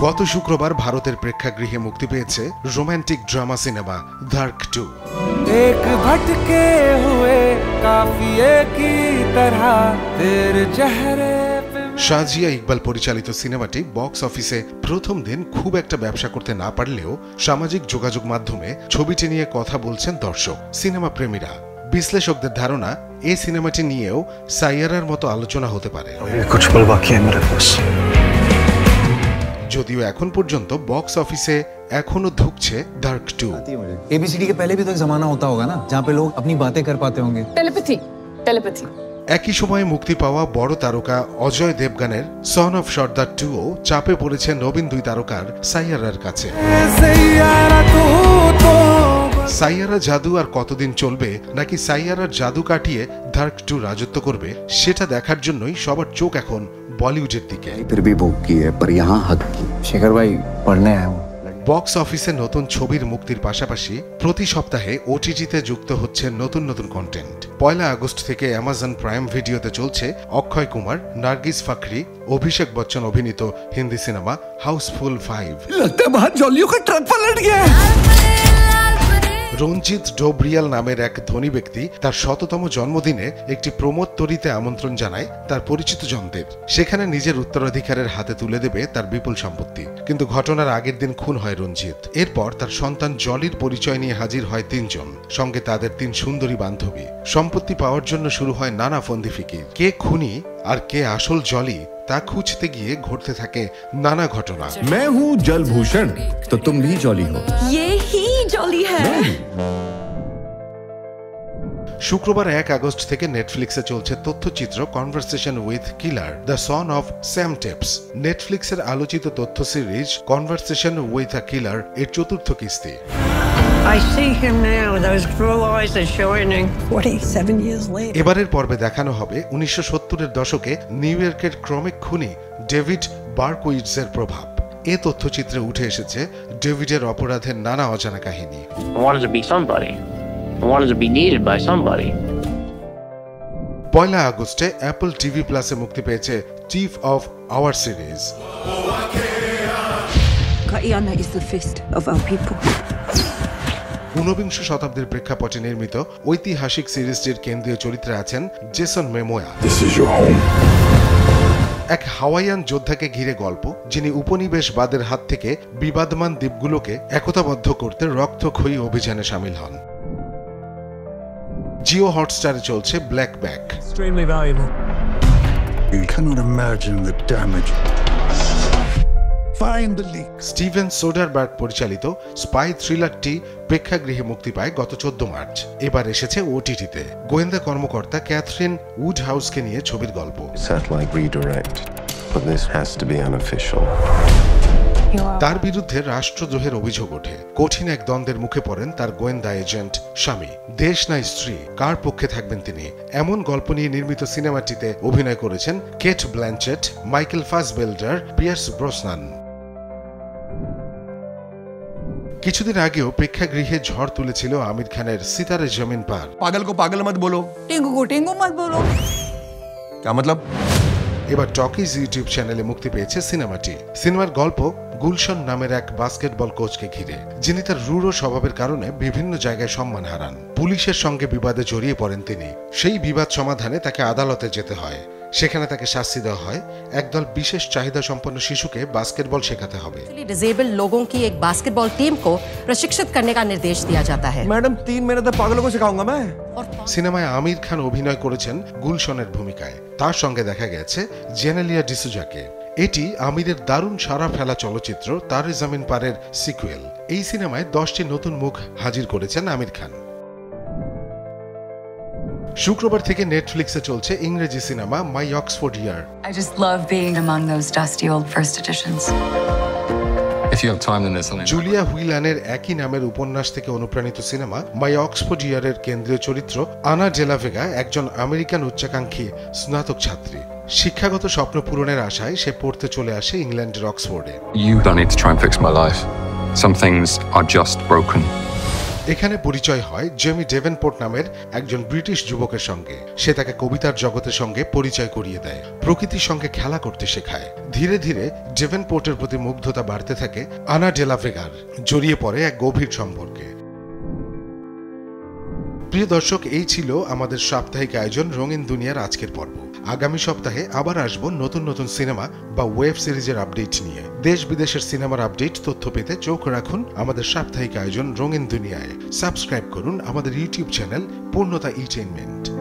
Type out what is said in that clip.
গত শুক্রবার ভারতের প্রেক্ষাগৃহে মুক্তি পেয়েছে রোমান্টিক ড্রামা সিনেমা ধার্ক 2। एक भटके हुए काफिले की तरह तेरे चेहरे पे। শাজিয়া ইকবাল পরিচালিত সিনেমাটি বক্স অফিসে প্রথম দিন খুব একটা ব্যবসা করতে না পারলেও সামাজিক যোগাযোগ মাধ্যমে ছবিটি নিয়ে কথা বলছেন দর্শক, সিনেমা প্রেমীরা। বিশ্লেষকদের ধারণা এই সিনেমাটি নিয়েও সাইয়ারার মতো আলোচনা হতে পারে। যদিও এখন পর্যন্ত বক্স অফিসে এখনো ধুকছে ধার্ক 2। एबीसीडी के पहले भी तो एक जमाना होता होगा ना जहाँ पे लोग अपनी बातें कर पाते होंगे। टेलीपैथी। একই সময়ে মুক্তি পাওয়া বড় তারকা অজয় দেবগানের সন অফ সর্দার 2ও চাপে পড়েছে নবীন দুই তারকার সাইয়ারার কাছে। সাইয়ারা জাদু আর কতদিন চলবে, নাকি সাইয়ারার জাদু কাটিয়ে ধার্ক 2 রাজত্ব করবে, সেটা দেখার জন্যই সবার চোখ এখন বলিউডের দিকে। शेखर भाई पढ़ने आया हूँ। বক্স অফিসে নতুন ছবির মুক্তির পাশাপাশি প্রতি সপ্তাহে ওটিটিতে যুক্ত হচ্ছে নতুন নতুন কন্টেন্ট। 1 আগস্ট থেকে অ্যামাজন প্রাইম ভিডিওতে চলছে অক্ষয় কুমার, নার্গিস ফাকরি, অভিষেক বচ্চন অভিনীত হিন্দি সিনেমা হাউসফুল 5। রঞ্জিত ডোবরিয়াল নামের এক ধনী ব্যক্তি তার 100তম জন্মদিনে একটি প্রমোদতরীতে আমন্ত্রণ জানায় তার পরিচিত জনদের। সেখানে নিজের উত্তরাধিকারের হাতে তুলে দেবে তার বিপুল সম্পত্তি। কিন্তু ঘটনার আগের দিন খুন হয় রঞ্জিত। এরপর তার সন্তান জলির পরিচয় নিয়ে হাজির হয় 3 জন, সঙ্গে তাদের 3 সুন্দরী বান্ধবী। সম্পত্তি পাওয়ার জন্য শুরু হয় নানা ফন্দি ফিকির। কে খুনি আর কে আসল জলি তা খুঁজতে গিয়ে ঘটতে থাকে নানা ঘটনা। मैं हूँ जलभूषण तो तुम भी जॉली हो। ये ही जॉली है। শুক্রবার 1 আগস্ট থেকে নেটফ্লিক্সে চলছে তথ্যচিত্র conversation with killer, the son of Sam tapes. নেটফ্লিক্সের আলোচিত তথ্য series conversation with a killer এর 4র্থ কিস্তি। I see him now, those blue eyes are shining 47 years later. এবারের পর্বে দেখানো হবে 1970-এর দশকে নিউ ইয়র্কের ক্রমিক খুনি ডেভিড বারকুইটজের প্রভাব। এ তথ্যচিত্রে উঠে এসেছে ডেভিডের অপরাধের নানা অজানা কাহিনী। I wanted to be somebody. I wanted to be needed by somebody. 1 আগস্টে অ্যাপল টিভি প্লাসে মুক্তি পেয়েছে chief of our series. Guyana is the fist of our people. 19বিংশ শতাব্দীর প্রেক্ষাপটে নির্মিত ঐতিহাসিক সিরিজটির কেন্দ্রীয় চরিত্রে আছেন জেসন মেমোয়া। এক হাওয়াইয়ান যোদ্ধাকে ঘিরে গল্প, যিনি উপনিবেশবাদের হাত থেকে বিবাদমান দ্বীপগুলোকে একতাবদ্ধ করতে রক্তক্ষয়ী অভিযানে সামিল হন। জিও হটস্টারে চলছে black back. Extremely valuable. You cannot imagine the damage. Find the leak. Steven Soderbergh পরিচালিত স্পাই থ্রিলারটি প্রেক্ষাগৃহে মুক্তি পায় গত 14 মার্চ। এবার এসেছে ওটিটিতে। গোয়েন্দা কর্মকর্তা ক্যাথরিন উডহাউসকে নিয়ে ছবির গল্প। Satellite redirect, but this has to be unofficial. তার বিরুদ্ধে রাষ্ট্রদ্রোহের অভিযোগ ওঠে। কঠিন এক দ্বন্দ্বের মুখে পড়েন তার গোয়েন্দা এজেন্ট স্বামী। দেশ নাই স্ত্রী, কার পক্ষে থাকবেন তিনি? এমন গল্প নিয়ে নির্মিত সিনেমাটিতে অভিনয় করেছেন Cate Blanchett, Michael Fassbender, Pierce Brosnan. কিছুদিন আগেও প্রেক্ষাগৃহে ঝড় তুলেছিল আমির খানের সিতারে জমিন পার। पागल को पागल मत बोलो, टेंगू को टेंगू मत बोलो। क्या मतलब? এবার টকিজ ইউটিউব চ্যানেলে মুক্তি পেয়েছে সিনেমাটি। সিনেমার গল্প গুলশন নামের এক বাস্কেটবল কোচকে ঘিরে, যিনি তার রূঢ় স্বভাবের কারণে বিভিন্ন জায়গায় সম্মান হারান। পুলিশের সঙ্গে বিবাদে জড়িয়ে পড়েন তিনি। সেই বিবাদ সমাধানে তাকে আদালতে যেতে হয়। সেখানে তাকে শাস্তি দেওয়া হয় একদল বিশেষ চাহিদা সম্পন্ন শিশুকে বাস্কেটবল শেখাতে হবে। डिसेबल्ड लोगों की एक बास्केटबॉल टीम को प्रशिक्षित करने का निर्देश दिया जाता है। मैडम 3 महीने तक पागलों को सिखाऊंगा मैं। সিনেমায় আমির খান অভিনয় করেছেন গুলশনের ভূমিকায়। তার সঙ্গে দেখা গেছে জেনেলিয়া ডিসুজাকে। এটি আমিরের দারুণ সারা ফেলা চলচ্চিত্র তারে জমিন পারের সিকুয়েল। এই সিনেমায় 10টি নতুন মুখ হাজির করেছেন আমির খান। শুক্রবার থেকে নেটফ্লিক্সে চলছে ইংরেজি cinema my Oxford year. I just love being among those dusty old first editions. If you have time then there's something. Julia হুইলানের একই নামের উপন্যাস থেকে অনুপ্রাণিত সিনেমা মাই অক্সফোর্ড ইয়ারের কেন্দ্রীয় চরিত্র আনা ডেলাভেগা একজন আমেরিকান উচ্চাকাঙ্ক্ষী স্নাতক ছাত্রী। শিক্ষাগত স্বপ্ন পূরণের আশায় সে পড়তে চলে আসে ইংল্যান্ডের অক্সফোর্ডে। You don't need to try and fix my life. Some things are just broken. এখানে পরিচয় হয় জেমি ডেভেনপোর্ট নামের একজন ব্রিটিশ যুবকের সঙ্গে। সে তাকে কবিতার জগতের সঙ্গে পরিচয় করিয়ে দেয়, প্রকৃতির সঙ্গে খেলা করতে শেখায়। ধীরে ধীরে ডেভেনপোর্টের প্রতি মুগ্ধতা বাড়তে থাকে আনা ডে লা ভেগার, জড়িয়ে পড়ে এক গভীর সম্পর্কে। প্রিয় দর্শক, এই ছিল আমাদের সাপ্তাহিক আয়োজন রঙিন দুনিয়ার আজকের পর্ব। আগামী সপ্তাহে আবার আসব নতুন নতুন সিনেমা বা ওয়েব সিরিজের আপডেট নিয়ে। দেশ বিদেশের সিনেমার আপডেট তথ্য পেতে চোখ রাখুন আমাদের সাপ্তাহিক আয়োজন রঙিন দুনিয়ায়। সাবস্ক্রাইব করুন আমাদের ইউটিউব চ্যানেল পূর্ণতা এন্টারটেইনমেন্ট।